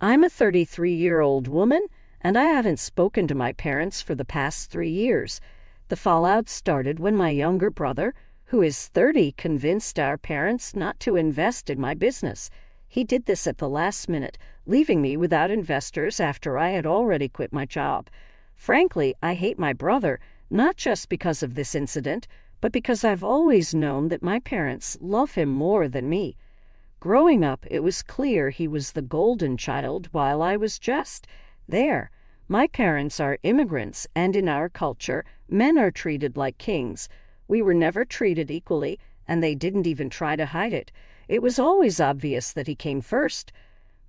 I'm a 33-year-old woman, and I haven't spoken to my parents for the past 3 years. The fallout started when my younger brother, who is 30, convinced our parents not to invest in my business. He did this at the last minute, leaving me without investors after I had already quit my job. Frankly, I hate my brother, not just because of this incident, but because I've always known that my parents love him more than me. Growing up, it was clear he was the golden child while I was just there. My parents are immigrants, and in our culture, men are treated like kings. We were never treated equally, and they didn't even try to hide it. It was always obvious that he came first.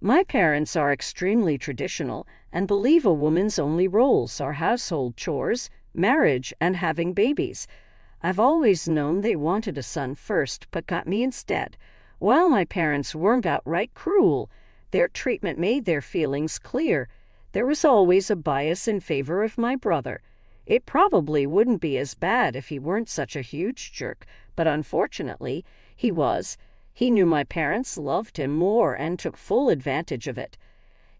My parents are extremely traditional and believe a woman's only roles are household chores, marriage, and having babies. I've always known they wanted a son first, but got me instead. While my parents weren't outright cruel, their treatment made their feelings clear. There was always a bias in favor of my brother. It probably wouldn't be as bad if he weren't such a huge jerk, but unfortunately, he was. He knew my parents loved him more and took full advantage of it.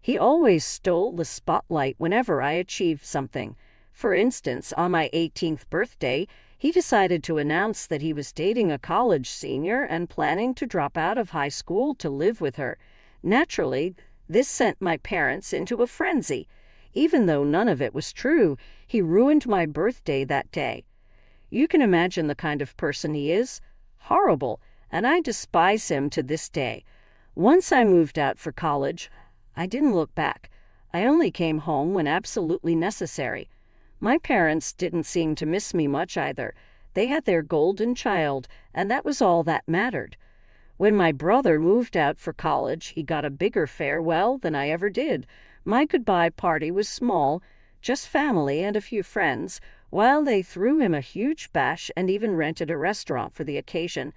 He always stole the spotlight whenever I achieved something. For instance, on my 18th birthday, he decided to announce that he was dating a college senior and planning to drop out of high school to live with her. Naturally, this sent my parents into a frenzy. Even though none of it was true, he ruined my birthday that day. You can imagine the kind of person he is. Horrible, and I despise him to this day. Once I moved out for college, I didn't look back. I only came home when absolutely necessary. My parents didn't seem to miss me much either. They had their golden child, and that was all that mattered. When my brother moved out for college, he got a bigger farewell than I ever did. My goodbye party was small, just family and a few friends, while they threw him a huge bash and even rented a restaurant for the occasion.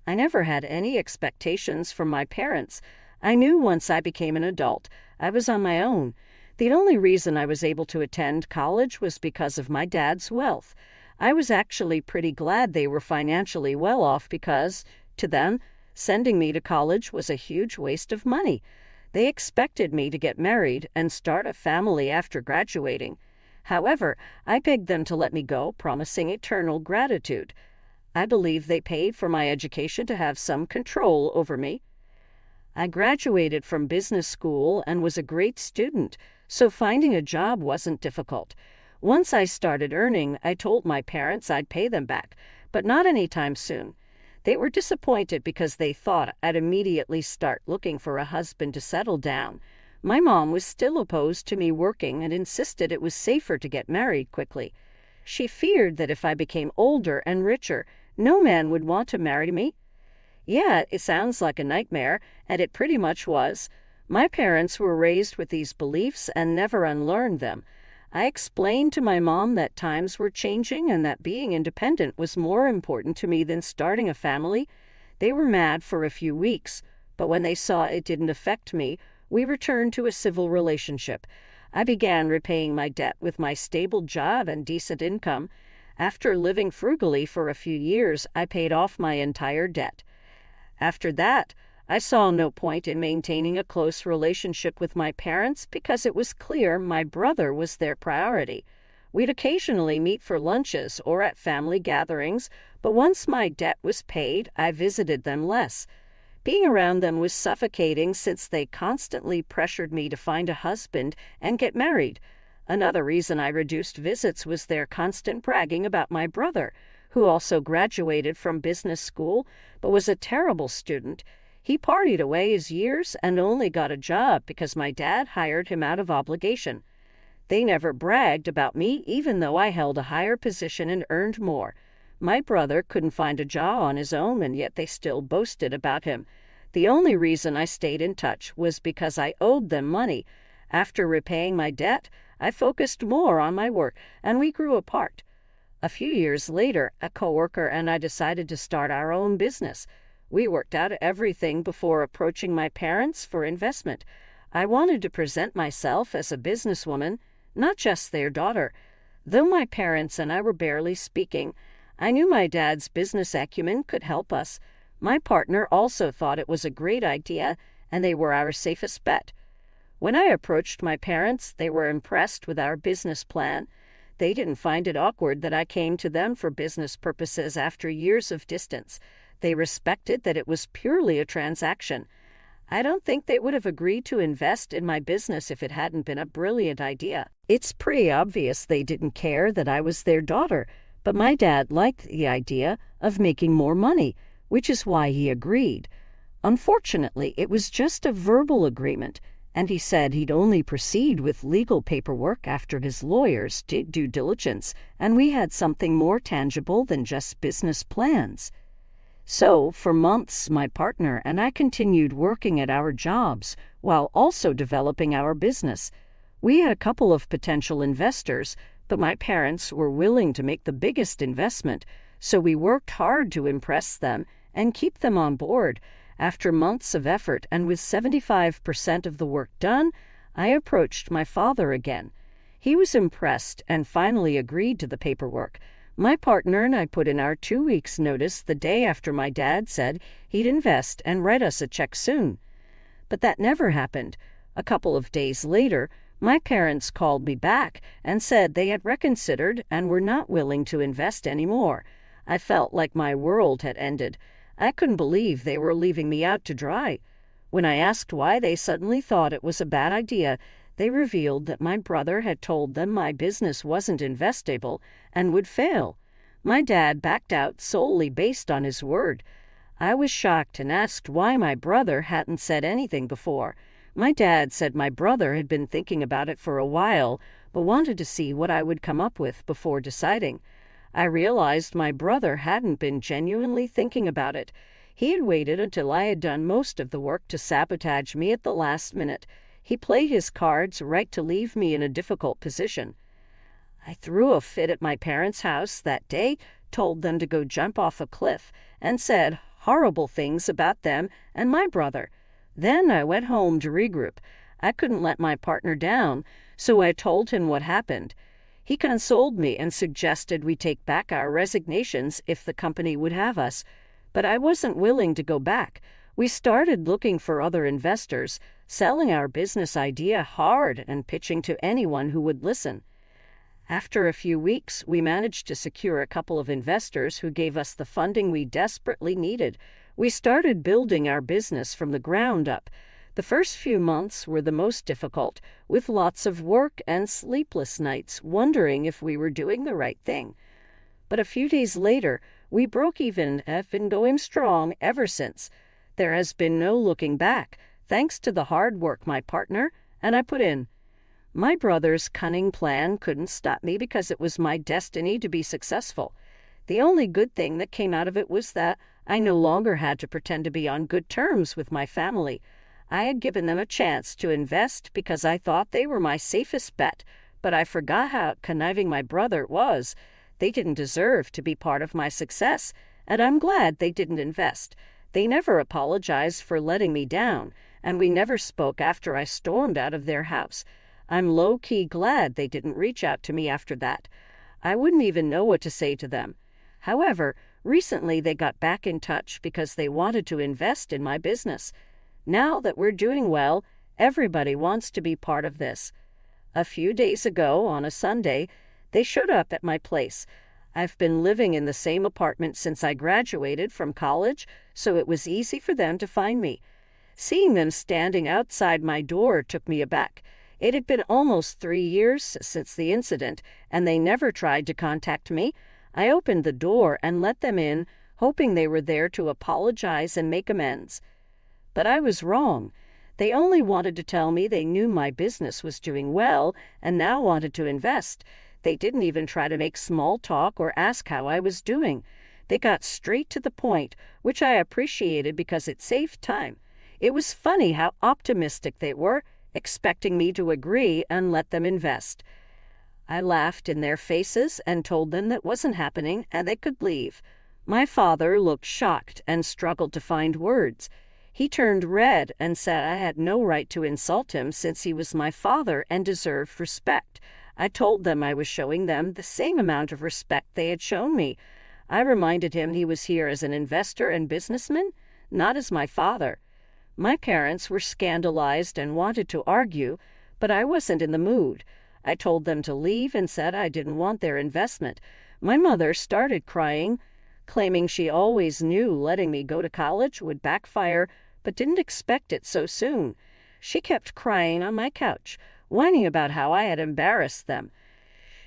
I never had any expectations from my parents. I knew once I became an adult, I was on my own. The only reason I was able to attend college was because of my dad's wealth. I was actually pretty glad they were financially well off because, to them, sending me to college was a huge waste of money. They expected me to get married and start a family after graduating. However, I begged them to let me go, promising eternal gratitude. I believe they paid for my education to have some control over me. I graduated from business school and was a great student, so finding a job wasn't difficult. Once I started earning, I told my parents I'd pay them back, but not anytime soon. They were disappointed because they thought I'd immediately start looking for a husband to settle down. My mom was still opposed to me working and insisted it was safer to get married quickly. She feared that if I became older and richer, no man would want to marry me. Yeah, it sounds like a nightmare, and it pretty much was. My parents were raised with these beliefs and never unlearned them. I explained to my mom that times were changing and that being independent was more important to me than starting a family. They were mad for a few weeks, but when they saw it didn't affect me, we returned to a civil relationship. I began repaying my debt with my stable job and decent income. After living frugally for a few years, I paid off my entire debt. After that, I saw no point in maintaining a close relationship with my parents because it was clear my brother was their priority. We'd occasionally meet for lunches or at family gatherings, but once my debt was paid, I visited them less. Being around them was suffocating since they constantly pressured me to find a husband and get married. Another reason I reduced visits was their constant bragging about my brother, who also graduated from business school but was a terrible student. He partied away his years and only got a job because my dad hired him out of obligation. They never bragged about me, even though I held a higher position and earned more. My brother couldn't find a job on his own, and yet they still boasted about him. The only reason I stayed in touch was because I owed them money. After repaying my debt, I focused more on my work, and we grew apart. A few years later, a coworker and I decided to start our own business. We worked out everything before approaching my parents for investment. I wanted to present myself as a businesswoman, not just their daughter. Though my parents and I were barely speaking, I knew my dad's business acumen could help us. My partner also thought it was a great idea, and they were our safest bet. When I approached my parents, they were impressed with our business plan. They didn't find it awkward that I came to them for business purposes after years of distance. They respected that it was purely a transaction. I don't think they would have agreed to invest in my business if it hadn't been a brilliant idea. It's pretty obvious they didn't care that I was their daughter, but my dad liked the idea of making more money, which is why he agreed. Unfortunately, it was just a verbal agreement, and he said he'd only proceed with legal paperwork after his lawyers did due diligence, and we had something more tangible than just business plans. So, for months, my partner and I continued working at our jobs while also developing our business. We had a couple of potential investors, but my parents were willing to make the biggest investment, so we worked hard to impress them and keep them on board. After months of effort and with 75% of the work done, I approached my father again. He was impressed and finally agreed to the paperwork. My partner and I put in our 2 weeks' notice the day after my dad said he'd invest and write us a check soon. But that never happened. A couple of days later, my parents called me back and said they had reconsidered and were not willing to invest anymore. I felt like my world had ended. I couldn't believe they were leaving me out to dry. When I asked why they suddenly thought it was a bad idea, they revealed that my brother had told them my business wasn't investable and would fail. My dad backed out solely based on his word. I was shocked and asked why my brother hadn't said anything before. My dad said my brother had been thinking about it for a while, but wanted to see what I would come up with before deciding. I realized my brother hadn't been genuinely thinking about it. He had waited until I had done most of the work to sabotage me at the last minute. He played his cards right to leave me in a difficult position. I threw a fit at my parents' house that day, told them to go jump off a cliff, and said horrible things about them and my brother. Then I went home to regroup. I couldn't let my partner down, so I told him what happened. He consoled me and suggested we take back our resignations if the company would have us. But I wasn't willing to go back. We started looking for other investors, selling our business idea hard and pitching to anyone who would listen. After a few weeks, we managed to secure a couple of investors who gave us the funding we desperately needed. We started building our business from the ground up. The first few months were the most difficult, with lots of work and sleepless nights, wondering if we were doing the right thing. But a few days later, we broke even and have been going strong ever since. There has been no looking back, thanks to the hard work my partner and I put in. My brother's cunning plan couldn't stop me because it was my destiny to be successful. The only good thing that came out of it was that I no longer had to pretend to be on good terms with my family. I had given them a chance to invest because I thought they were my safest bet, but I forgot how conniving my brother was. They didn't deserve to be part of my success, and I'm glad they didn't invest. They never apologized for letting me down, and we never spoke after I stormed out of their house. I'm low-key glad they didn't reach out to me after that. I wouldn't even know what to say to them. However, recently they got back in touch because they wanted to invest in my business. Now that we're doing well, everybody wants to be part of this. A few days ago, on a Sunday, they showed up at my place. I've been living in the same apartment since I graduated from college, so it was easy for them to find me. Seeing them standing outside my door took me aback. It had been almost 3 years since the incident, and they never tried to contact me. I opened the door and let them in, hoping they were there to apologize and make amends. But I was wrong. They only wanted to tell me they knew my business was doing well and now wanted to invest. They didn't even try to make small talk or ask how I was doing. They got straight to the point, which I appreciated because it saved time. It was funny how optimistic they were, expecting me to agree and let them invest. I laughed in their faces and told them that wasn't happening and they could leave. My father looked shocked and struggled to find words. He turned red and said I had no right to insult him since he was my father and deserved respect. I told them I was showing them the same amount of respect they had shown me. I reminded him he was here as an investor and businessman, not as my father. My parents were scandalized and wanted to argue, but I wasn't in the mood. I told them to leave and said I didn't want their investment. My mother started crying, claiming she always knew letting me go to college would backfire, but didn't expect it so soon. She kept crying on my couch, whining about how I had embarrassed them.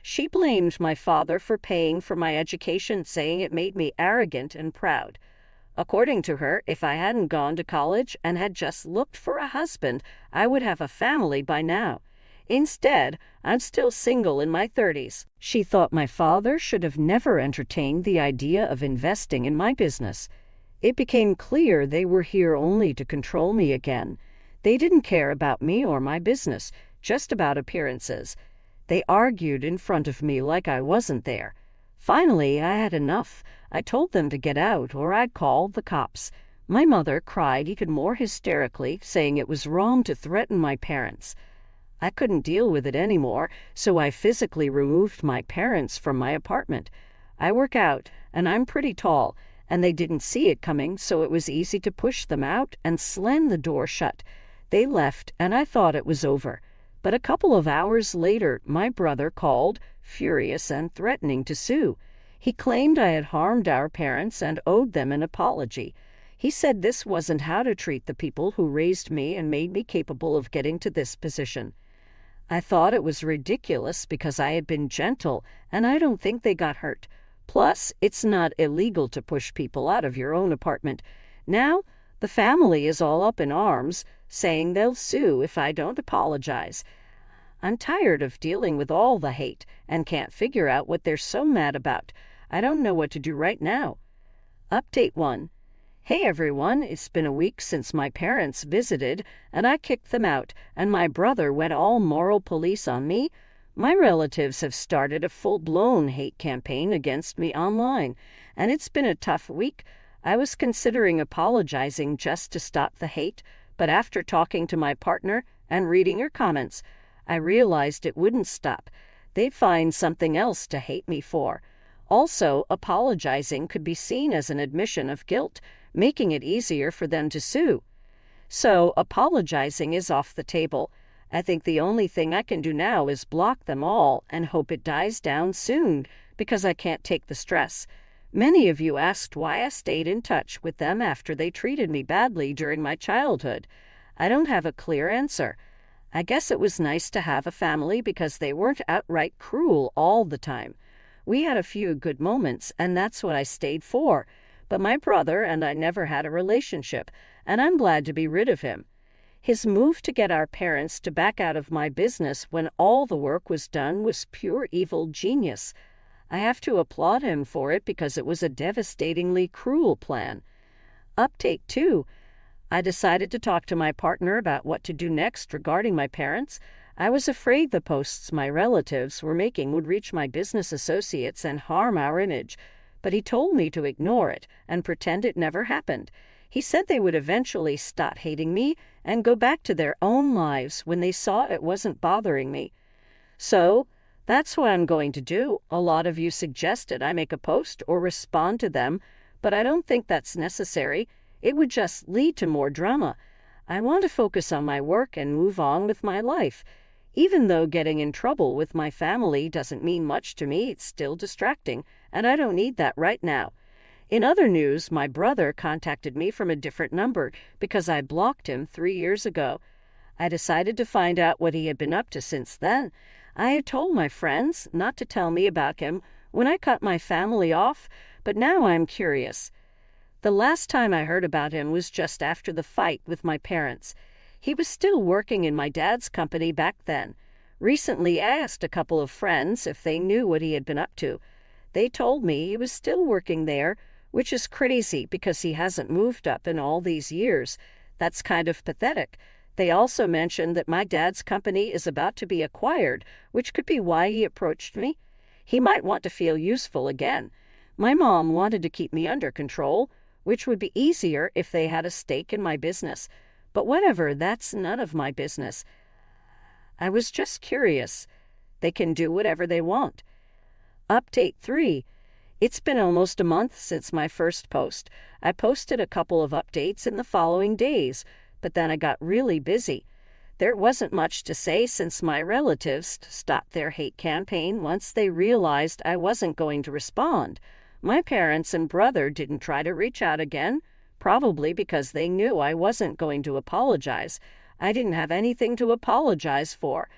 She blamed my father for paying for my education, saying it made me arrogant and proud. According to her, if I hadn't gone to college and had just looked for a husband, I would have a family by now. Instead, I'm still single in my 30s. She thought my father should have never entertained the idea of investing in my business. It became clear they were here only to control me again. They didn't care about me or my business, just about appearances. They argued in front of me like I wasn't there. Finally, I had enough. I told them to get out or I'd call the cops. My mother cried even more hysterically, saying it was wrong to threaten my parents. I couldn't deal with it anymore, so I physically removed my parents from my apartment. I work out, and I'm pretty tall, and they didn't see it coming, so it was easy to push them out and slam the door shut. They left, and I thought it was over. But a couple of hours later, my brother called, furious and threatening to sue. He claimed I had harmed our parents and owed them an apology. He said this wasn't how to treat the people who raised me and made me capable of getting to this position. I thought it was ridiculous because I had been gentle, and I don't think they got hurt. Plus, it's not illegal to push people out of your own apartment. Now, the family is all up in arms, saying they'll sue if I don't apologize. I'm tired of dealing with all the hate and can't figure out what they're so mad about. I don't know what to do right now. Update 1. Hey everyone, it's been a week since my parents visited, and I kicked them out, and my brother went all moral police on me. My relatives have started a full-blown hate campaign against me online, and it's been a tough week. I was considering apologizing just to stop the hate, but after talking to my partner and reading her comments, I realized it wouldn't stop. They'd find something else to hate me for. Also, apologizing could be seen as an admission of guilt, making it easier for them to sue. So, apologizing is off the table. I think the only thing I can do now is block them all and hope it dies down soon, because I can't take the stress. Many of you asked why I stayed in touch with them after they treated me badly during my childhood. I don't have a clear answer. I guess it was nice to have a family because they weren't outright cruel all the time. We had a few good moments, and that's what I stayed for. But my brother and I never had a relationship, and I'm glad to be rid of him. His move to get our parents to back out of my business when all the work was done was pure evil genius. I have to applaud him for it because it was a devastatingly cruel plan. Update 2. I decided to talk to my partner about what to do next regarding my parents. I was afraid the posts my relatives were making would reach my business associates and harm our image, but he told me to ignore it and pretend it never happened. He said they would eventually stop hating me and go back to their own lives when they saw it wasn't bothering me. So, that's what I'm going to do. A lot of you suggested I make a post or respond to them, but I don't think that's necessary. It would just lead to more drama. I want to focus on my work and move on with my life. Even though getting in trouble with my family doesn't mean much to me, it's still distracting, and I don't need that right now. In other news, my brother contacted me from a different number because I blocked him 3 years ago. I decided to find out what he had been up to since then. I had told my friends not to tell me about him when I cut my family off, but now I'm curious. The last time I heard about him was just after the fight with my parents. He was still working in my dad's company back then. Recently, I asked a couple of friends if they knew what he had been up to. They told me he was still working there, which is crazy because he hasn't moved up in all these years. That's kind of pathetic. They also mentioned that my dad's company is about to be acquired, which could be why he approached me. He might want to feel useful again. My mom wanted to keep me under control, which would be easier if they had a stake in my business. But whatever, that's none of my business. I was just curious. They can do whatever they want. Update 3. It's been almost a month since my first post. I posted a couple of updates in the following days. but then I got really busy. There wasn't much to say since my relatives stopped their hate campaign once they realized I wasn't going to respond. My parents and brother didn't try to reach out again, probably because they knew I wasn't going to apologize. I didn't have anything to apologize for.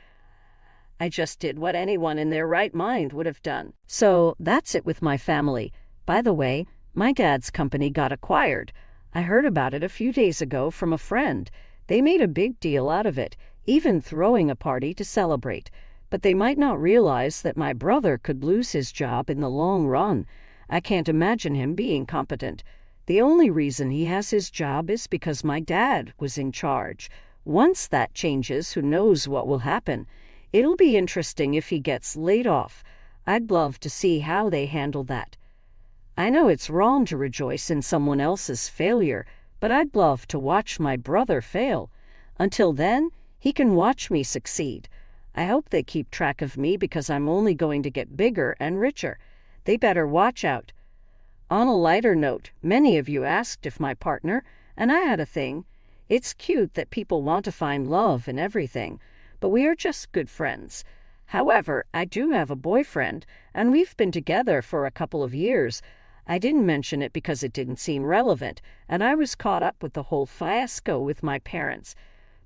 I just did what anyone in their right mind would have done. So that's it with my family. By the way, my dad's company got acquired. I heard about it a few days ago from a friend. They made a big deal out of it, even throwing a party to celebrate. But they might not realize that my brother could lose his job in the long run. I can't imagine him being competent. The only reason he has his job is because my dad was in charge. Once that changes, who knows what will happen. It'll be interesting if he gets laid off. I'd love to see how they handle that. I know it's wrong to rejoice in someone else's failure, but I'd love to watch my brother fail. Until then, he can watch me succeed. I hope they keep track of me because I'm only going to get bigger and richer. They better watch out. On a lighter note, many of you asked if my partner, and I had a thing. It's cute that people want to find love in everything, but we are just good friends. However, I do have a boyfriend, and we've been together for a couple of years. I didn't mention it because it didn't seem relevant, and I was caught up with the whole fiasco with my parents.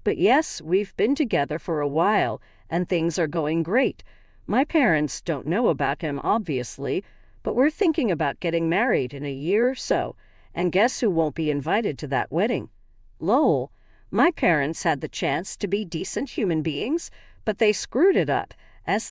But yes, we've been together for a while, and things are going great. My parents don't know about him, obviously, but we're thinking about getting married in a year or so, and guess who won't be invited to that wedding? Lol. My parents had the chance to be decent human beings, but they screwed it up,